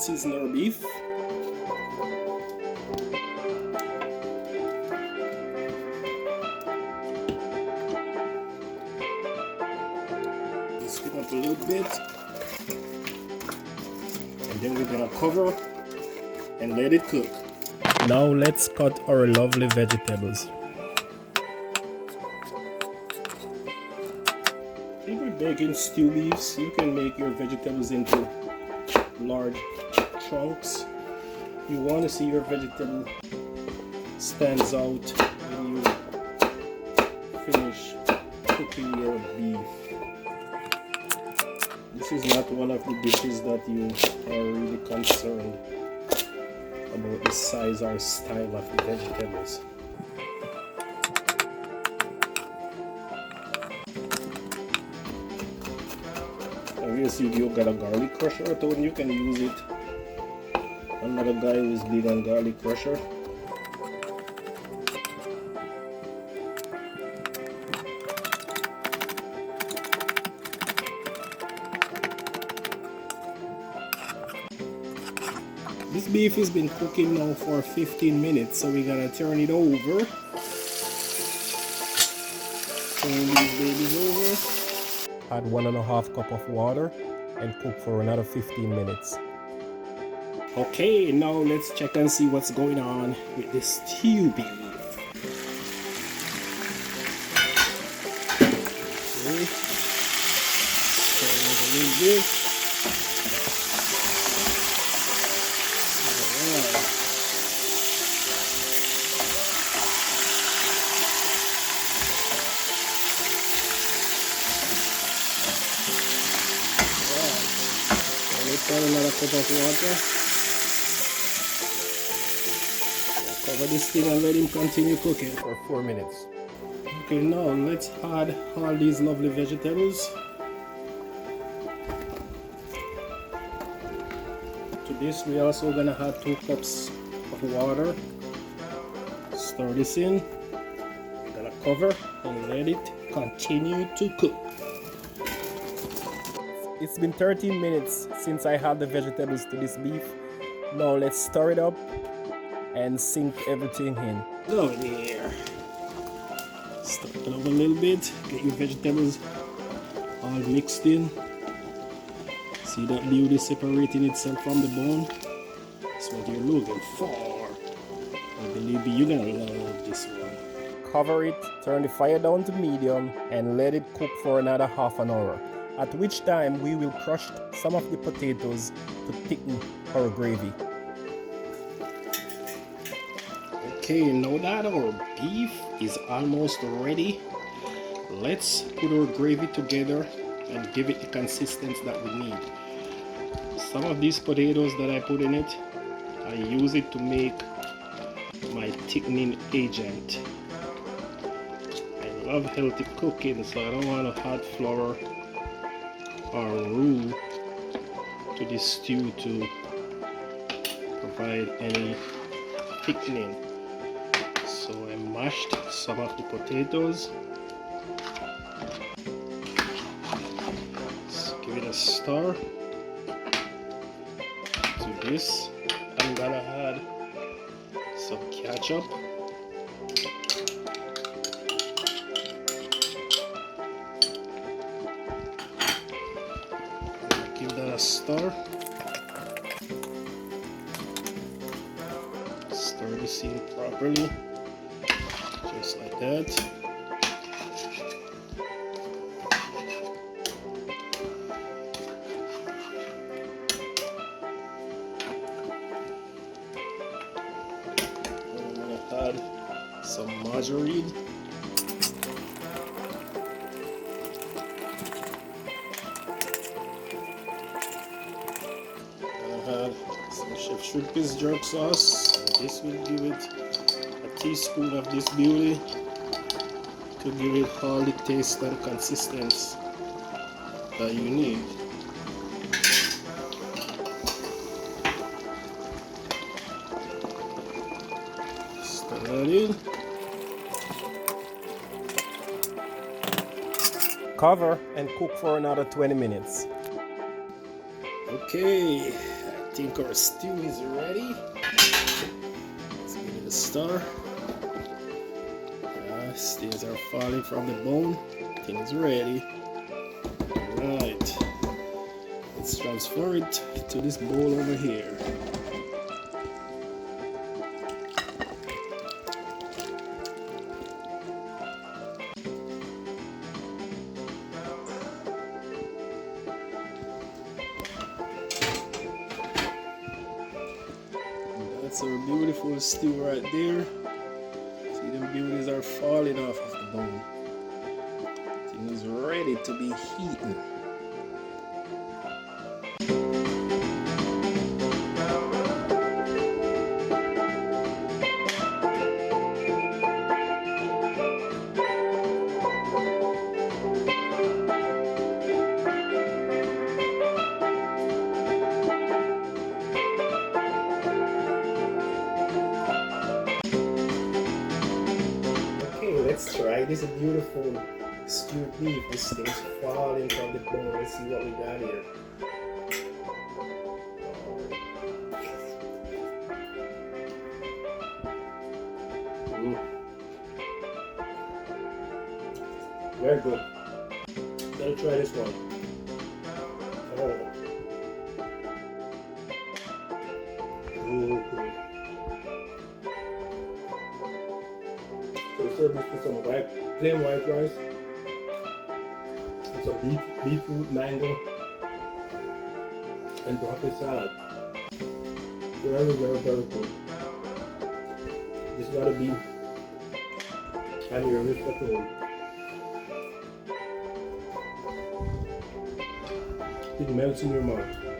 season our beef. Spin up a little bit, and then we're gonna cover and let it cook. Now let's cut our lovely vegetables. If you're baking stew beefs, you can make your vegetables into large chunks. You want to see your vegetable stands out when you finish cooking your beef. This is not one of the dishes that you are really concerned about the size or style of the vegetables. Obviously, if you got a garlic crusher at home, you can use it. Another guy who is big on garlic crusher. This beef has been cooking now for 15 minutes, so we gotta turn it over. Turn these babies over. Add 1.5 cups of water and cook for another 15 minutes. Okay, now let's check and see what's going on with this stew beef. Okay. Stir it a little bit. Add another cup of water. Cover this thing and let him continue cooking for 4 minutes. Okay, now let's add all these lovely vegetables. To this, we're also gonna add 2 cups of water. Stir this in. We're gonna cover and let it continue to cook. It's been 13 minutes since I had the vegetables to this beef. Now let's stir it up and sink everything in. Go there. Stir it up a little bit. Get your vegetables all mixed in. See that beauty separating itself from the bone? That's what you're looking for. I believe you're gonna love this one. Cover it, turn the fire down to medium, and let it cook for another half an hour. At which time we will crush some of the potatoes to thicken our gravy. Okay, now that our beef is almost ready, let's put our gravy together and give it the consistency that we need. Some of these potatoes that I put in it, I use it to make my thickening agent. I love healthy cooking, so I don't want to add flour or roux to this stew to provide any thickening. So I mashed some of the potatoes. Let's give it a stir. To this, I'm gonna add some ketchup. Give that a stir. Stir this in properly, just like that. I'm gonna add some margarine. Have some Chef Shrimpy's jerk sauce. This will give it a teaspoon of this beauty to give it all the taste and consistency that you need. Stir that in. Cover and cook for another 20 minutes. Okay, think our stew is ready. Let's give it a stir. Steers are falling from the bone. Thing is ready. Alright. Let's transfer it to this bowl over here. That's our beautiful stew right there. See, them beauties are falling off of the bone. Thing is ready to be eaten. Let's try this beautiful stewed beef. This thing's falling from the bone. Let's see what we got here. Very good. Gotta try this one. Oh. So serve this with some plain white rice, and some beetroot, mango, and broccoli salad. Very, very, very good. This gotta be on your list at home. It melts in your mouth.